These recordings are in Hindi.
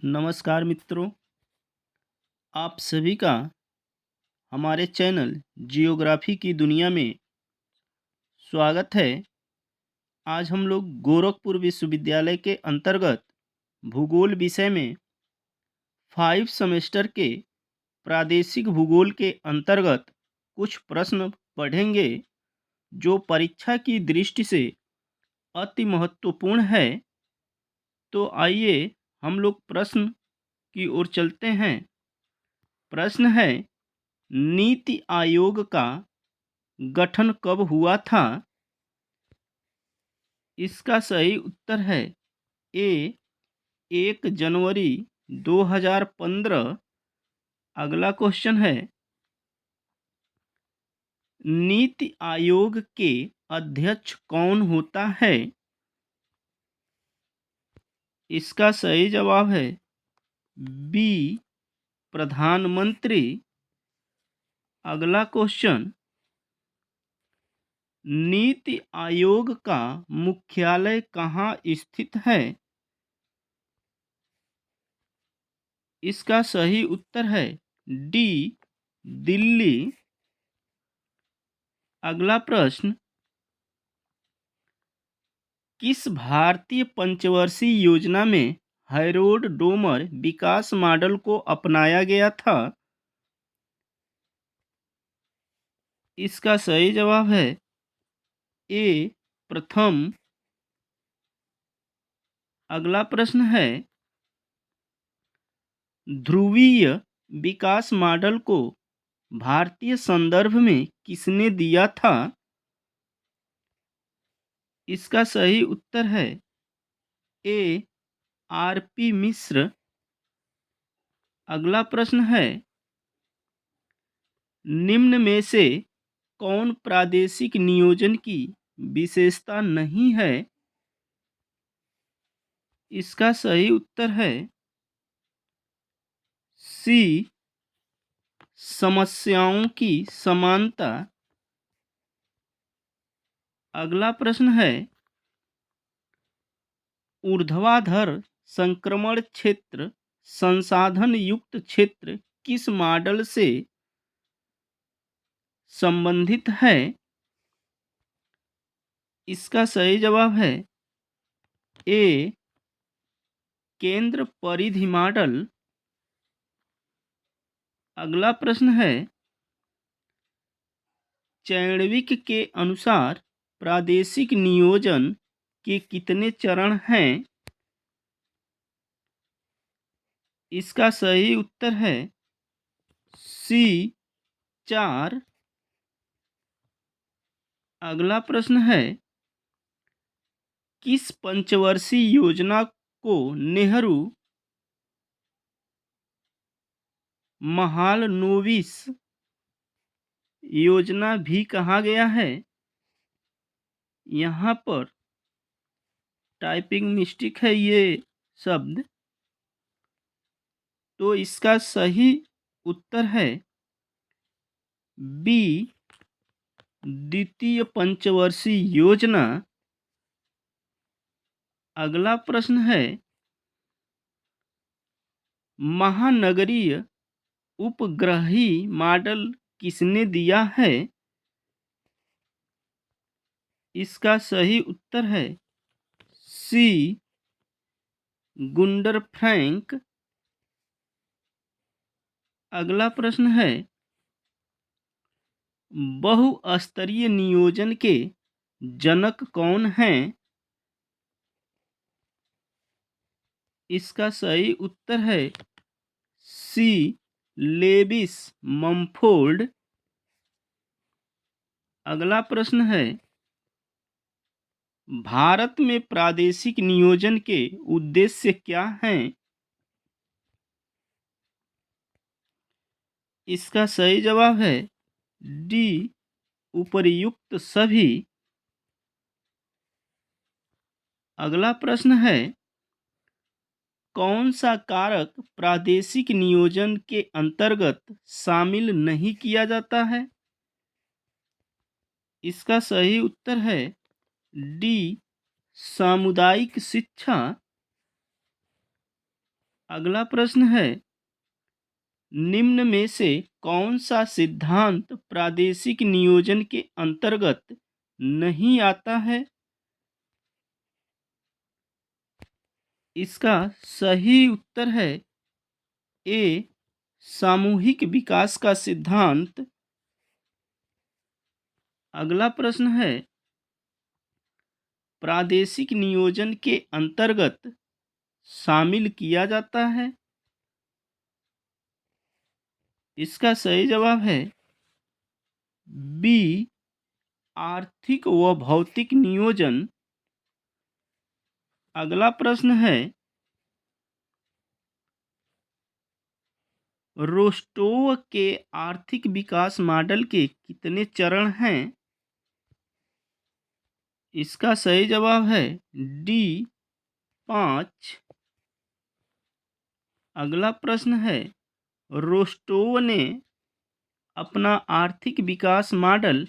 नमस्कार मित्रों, आप सभी का हमारे चैनल जियोग्राफी की दुनिया में स्वागत है। आज हम लोग गोरखपुर विश्वविद्यालय के अंतर्गत भूगोल विषय में 5 सेमेस्टर के प्रादेशिक भूगोल के अंतर्गत कुछ प्रश्न पढ़ेंगे जो परीक्षा की दृष्टि से अति महत्वपूर्ण है। तो आइए हम लोग प्रश्न की ओर चलते हैं। प्रश्न है, नीति आयोग का गठन कब हुआ था? इसका सही उत्तर है ए 1 जनवरी 2015। अगला क्वेश्चन है, नीति आयोग के अध्यक्ष कौन होता है? इसका सही जवाब है बी प्रधानमंत्री। अगला क्वेश्चन, नीति आयोग का मुख्यालय कहाँ स्थित है? इसका सही उत्तर है डी दिल्ली। अगला प्रश्न, किस भारतीय पंचवर्षीय योजना में हैरोल्ड डोमर विकास मॉडल को अपनाया गया था? इसका सही जवाब है ए प्रथम। अगला प्रश्न है, ध्रुवीय विकास मॉडल को भारतीय संदर्भ में किसने दिया था? इसका सही उत्तर है ए आर.पी. मिश्र। अगला प्रश्न है, निम्न में से कौन प्रादेशिक नियोजन की विशेषता नहीं है? इसका सही उत्तर है सी समस्याओं की समानता। अगला प्रश्न है, ऊर्ध्वाधर संक्रमण क्षेत्र संसाधन युक्त क्षेत्र किस मॉडल से संबंधित है? इसका सही जवाब है ए केंद्र परिधि मॉडल। अगला प्रश्न है, चैण्विक के अनुसार प्रादेशिक नियोजन के कितने चरण हैं? इसका सही उत्तर है सी 4। अगला प्रश्न है, किस पंचवर्षीय योजना को नेहरू महालनोबिस योजना भी कहा गया है? यहाँ पर टाइपिंग मिस्टेक है ये शब्द। तो इसका सही उत्तर है बी द्वितीय पंचवर्षीय योजना। अगला प्रश्न है, महानगरीय उपग्रही मॉडल किसने दिया है? इसका सही उत्तर है सी गुंडर फ्रैंक। अगला प्रश्न है, बहुस्तरीय नियोजन के जनक कौन हैं? इसका सही उत्तर है सी लेविस मम्फोर्ड। अगला प्रश्न है, भारत में प्रादेशिक नियोजन के उद्देश्य क्या हैं? इसका सही जवाब है डी उपर्युक्त सभी। अगला प्रश्न है, कौन सा कारक प्रादेशिक नियोजन के अंतर्गत शामिल नहीं किया जाता है? इसका सही उत्तर है डी सामुदायिक शिक्षा। अगला प्रश्न है, निम्न में से कौन सा सिद्धांत प्रादेशिक नियोजन के अंतर्गत नहीं आता है? इसका सही उत्तर है ए, सामूहिक विकास का सिद्धांत। अगला प्रश्न है, प्रादेशिक नियोजन के अंतर्गत शामिल किया जाता है? इसका सही जवाब है बी, आर्थिक व भौतिक नियोजन। अगला प्रश्न है, रोस्टोव के आर्थिक विकास मॉडल के कितने चरण हैं? इसका सही जवाब है डी, 5। अगला प्रश्न है, रोस्टोव ने अपना आर्थिक विकास मॉडल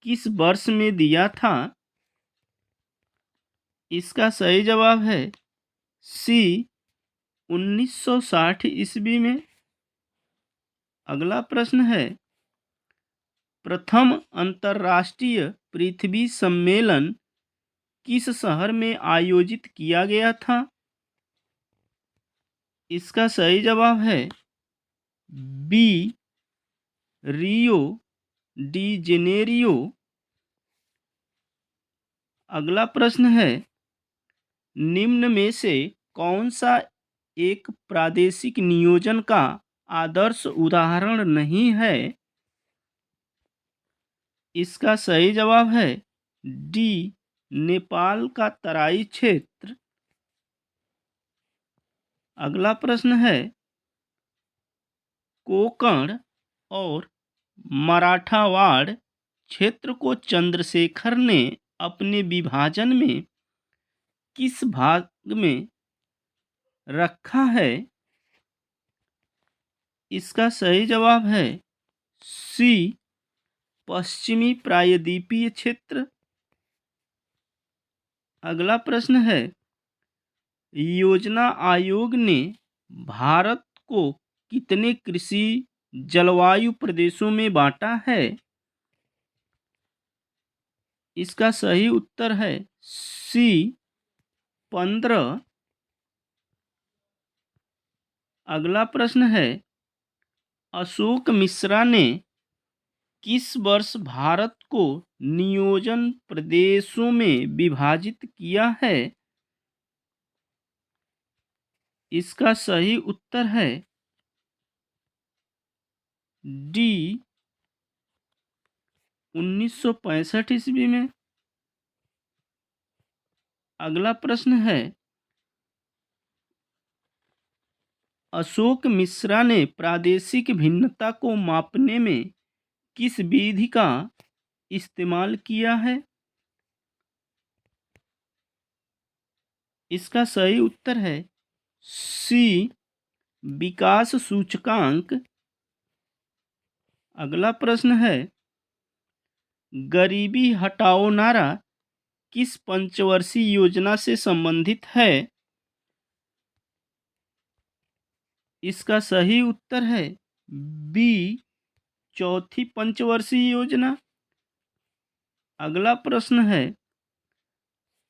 किस वर्ष में दिया था? इसका सही जवाब है सी, 1960 ईस्वी में। अगला प्रश्न है, प्रथम अंतर्राष्ट्रीय पृथ्वी सम्मेलन किस शहर में आयोजित किया गया था? इसका सही जवाब है बी, रियो डी जेनेरियो। अगला प्रश्न है, निम्न में से कौन सा एक प्रादेशिक नियोजन का आदर्श उदाहरण नहीं है? इसका सही जवाब है डी, नेपाल का तराई क्षेत्र। अगला प्रश्न है, कोंकण और मराठवाड़ क्षेत्र को चंद्रशेखर ने अपने विभाजन में किस भाग में रखा है? इसका सही जवाब है सी, पश्चिमी प्रायद्वीपीय क्षेत्र। अगला प्रश्न है, योजना आयोग ने भारत को कितने कृषि जलवायु प्रदेशों में बांटा है? इसका सही उत्तर है सी, 15। अगला प्रश्न है, अशोक मिश्रा ने किस वर्ष भारत को नियोजन प्रदेशों में विभाजित किया है? इसका सही उत्तर है डी, 1965 ईस्वी में। अगला प्रश्न है, अशोक मिश्रा ने प्रादेशिक भिन्नता को मापने में किस विधि का इस्तेमाल किया है? इसका सही उत्तर है सी, विकास सूचकांक। अगला प्रश्न है, गरीबी हटाओ नारा किस पंचवर्षीय योजना से संबंधित है? इसका सही उत्तर है बी, चौथी पंचवर्षीय योजना। अगला प्रश्न है,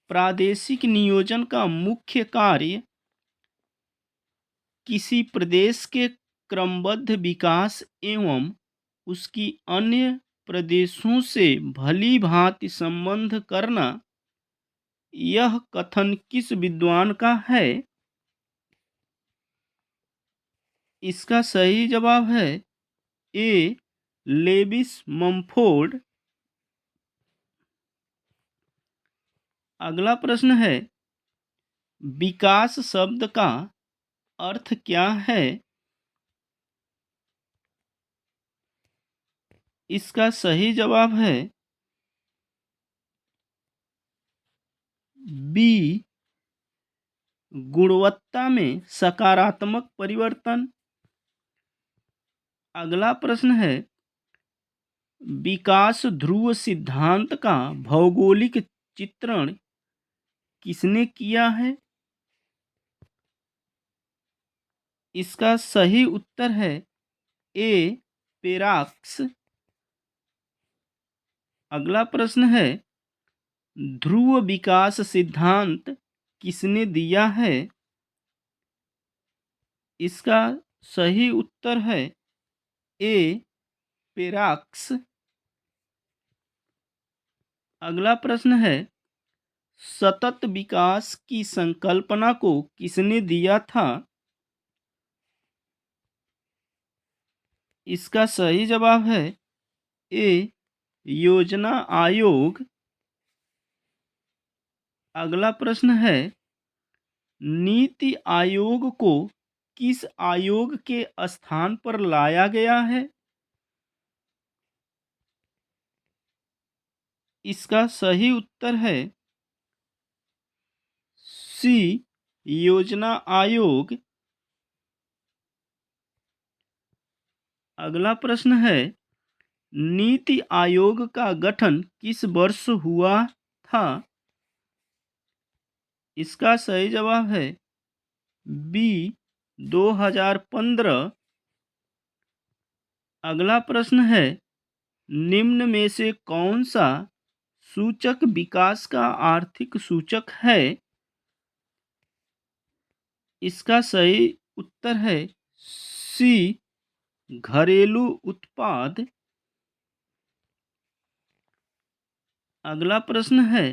प्रादेशिक नियोजन का मुख्य कार्य किसी प्रदेश के क्रमबद्ध विकास एवं उसकी अन्य प्रदेशों से भली भांति संबंध करना। यह कथन किस विद्वान का है? इसका सही जवाब है ए, लेविस मम्फोर्ड। अगला प्रश्न है, विकास शब्द का अर्थ क्या है? इसका सही जवाब है बी, गुणवत्ता में सकारात्मक परिवर्तन। अगला प्रश्न है, विकास ध्रुव सिद्धांत का भौगोलिक चित्रण किसने किया है? इसका सही उत्तर है ए पेराक्स। अगला प्रश्न है, ध्रुव विकास सिद्धांत किसने दिया है? इसका सही उत्तर है ए पेराक्स। अगला प्रश्न है, सतत विकास की संकल्पना को किसने दिया था? इसका सही जवाब है ए योजना आयोग। अगला प्रश्न है, नीति आयोग को किस आयोग के स्थान पर लाया गया है? इसका सही उत्तर है सी योजना आयोग। अगला प्रश्न है, नीति आयोग का गठन किस वर्ष हुआ था? इसका सही जवाब है बी 2015। अगला प्रश्न है, निम्न में से कौन सा सूचक विकास का आर्थिक सूचक है? इसका सही उत्तर है सी घरेलू उत्पाद। अगला प्रश्न है,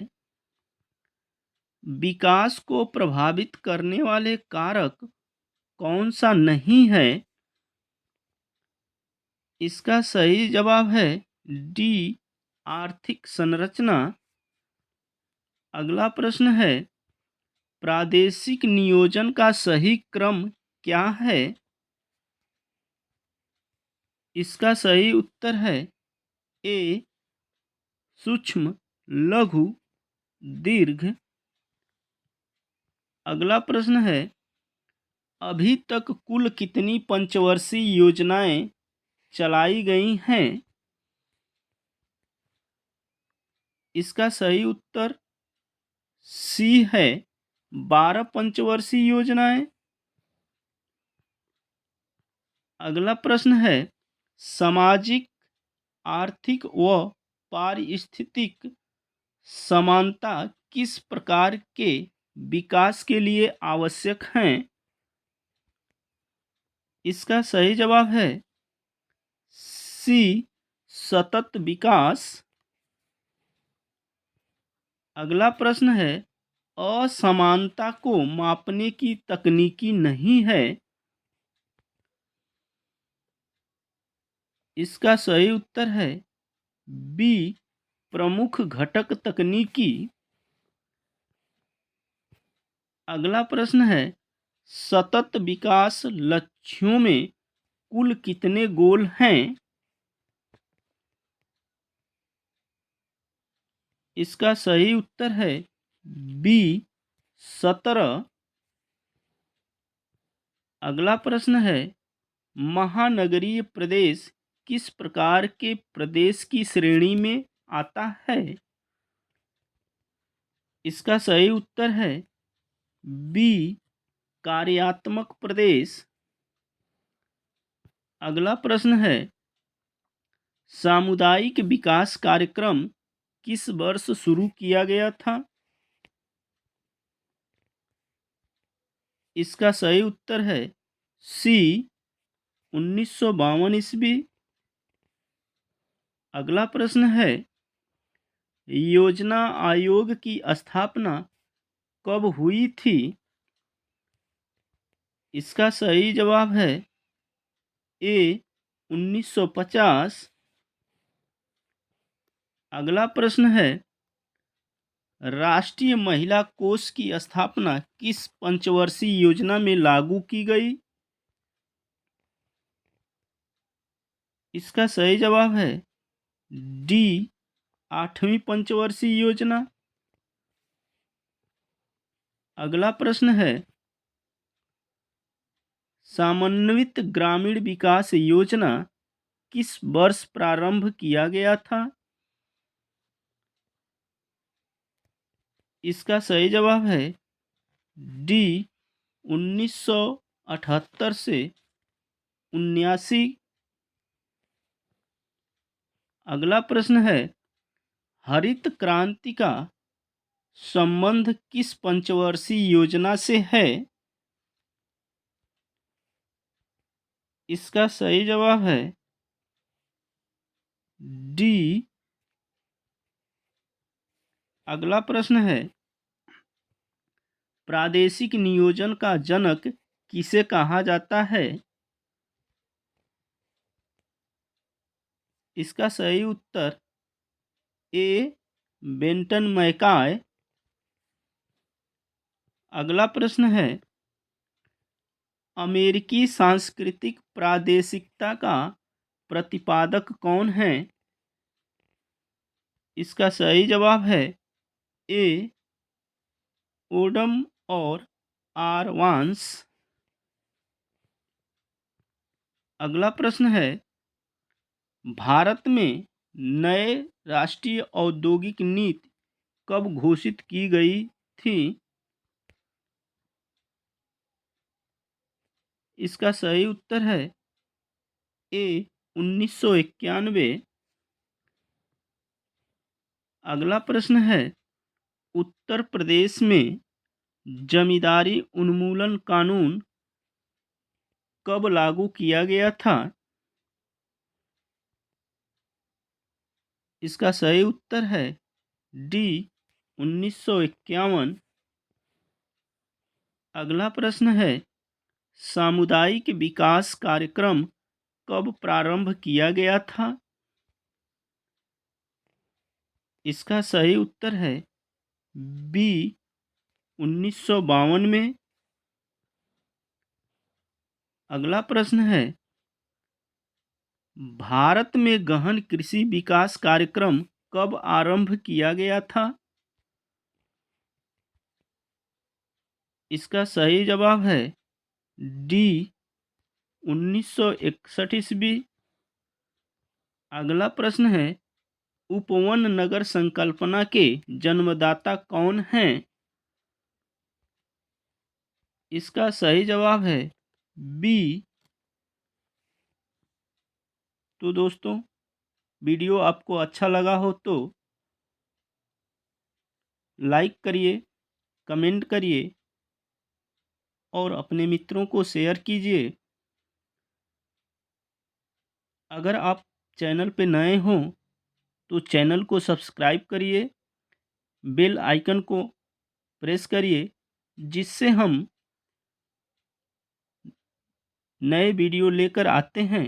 विकास को प्रभावित करने वाले कारक कौन सा नहीं है? इसका सही जवाब है डी आर्थिक संरचना। अगला प्रश्न है, प्रादेशिक नियोजन का सही क्रम क्या है? इसका सही उत्तर है ए सूक्ष्म, लघु, दीर्घ। अगला प्रश्न है, अभी तक कुल कितनी पंचवर्षीय योजनाएं चलाई गई हैं? इसका सही उत्तर सी है 12 पंचवर्षीय योजनाएं। अगला प्रश्न है, सामाजिक, आर्थिक व पारिस्थितिक समानता किस प्रकार के विकास के लिए आवश्यक हैं? इसका सही जवाब है सी सतत विकास। अगला प्रश्न है, असमानता को मापने की तकनीकी नहीं है। इसका सही उत्तर है बी प्रमुख घटक तकनीकी। अगला प्रश्न है, सतत विकास लक्ष्यों में कुल कितने गोल हैं? इसका सही उत्तर है बी 17। अगला प्रश्न है, महानगरीय प्रदेश किस प्रकार के प्रदेश की श्रेणी में आता है? इसका सही उत्तर है बी कार्यात्मक प्रदेश। अगला प्रश्न है, सामुदायिक विकास कार्यक्रम किस वर्ष शुरू किया गया था? इसका सही उत्तर है सी 1952 ईस्वी। अगला प्रश्न है, योजना आयोग की स्थापना कब हुई थी? इसका सही जवाब है ए 1950। अगला प्रश्न है, राष्ट्रीय महिला कोष की स्थापना किस पंचवर्षीय योजना में लागू की गई? इसका सही जवाब है डी 8वीं पंचवर्षीय योजना। अगला प्रश्न है, समन्वित ग्रामीण विकास योजना किस वर्ष प्रारंभ किया गया था? इसका सही जवाब है डी 19 78 से 79। अगला प्रश्न है, हरित क्रांति का संबंध किस पंचवर्षीय योजना से है? इसका सही जवाब है डी। अगला प्रश्न है, प्रादेशिक नियोजन का जनक किसे कहा जाता है? इसका सही उत्तर ए बेंटन मैकाय। अगला प्रश्न है, अमेरिकी सांस्कृतिक प्रादेशिकता का प्रतिपादक कौन है? इसका सही जवाब है ए ओडम और आर वांस। अगला प्रश्न है, भारत में नए राष्ट्रीय औद्योगिक नीति कब घोषित की गई थी? इसका सही उत्तर है ए 1991। अगला प्रश्न है, उत्तर प्रदेश में जमींदारी उन्मूलन कानून कब लागू किया गया था? इसका सही उत्तर है डी 1951। अगला प्रश्न है, सामुदायिक विकास कार्यक्रम कब प्रारंभ किया गया था? इसका सही उत्तर है बी 1952 में। अगला प्रश्न है, भारत में गहन कृषि विकास कार्यक्रम कब आरंभ किया गया था? इसका सही जवाब है डी 1961 ईस्वी। अगला प्रश्न है, उपवन नगर संकल्पना के जन्मदाता कौन हैं? इसका सही जवाब है बी। तो दोस्तों, वीडियो आपको अच्छा लगा हो तो लाइक करिए, कमेंट करिए और अपने मित्रों को शेयर कीजिए। अगर आप चैनल पे नए हों तो चैनल को सब्सक्राइब करिए, बेल आइकन को प्रेस करिए, जिससे हम नए वीडियो लेकर आते हैं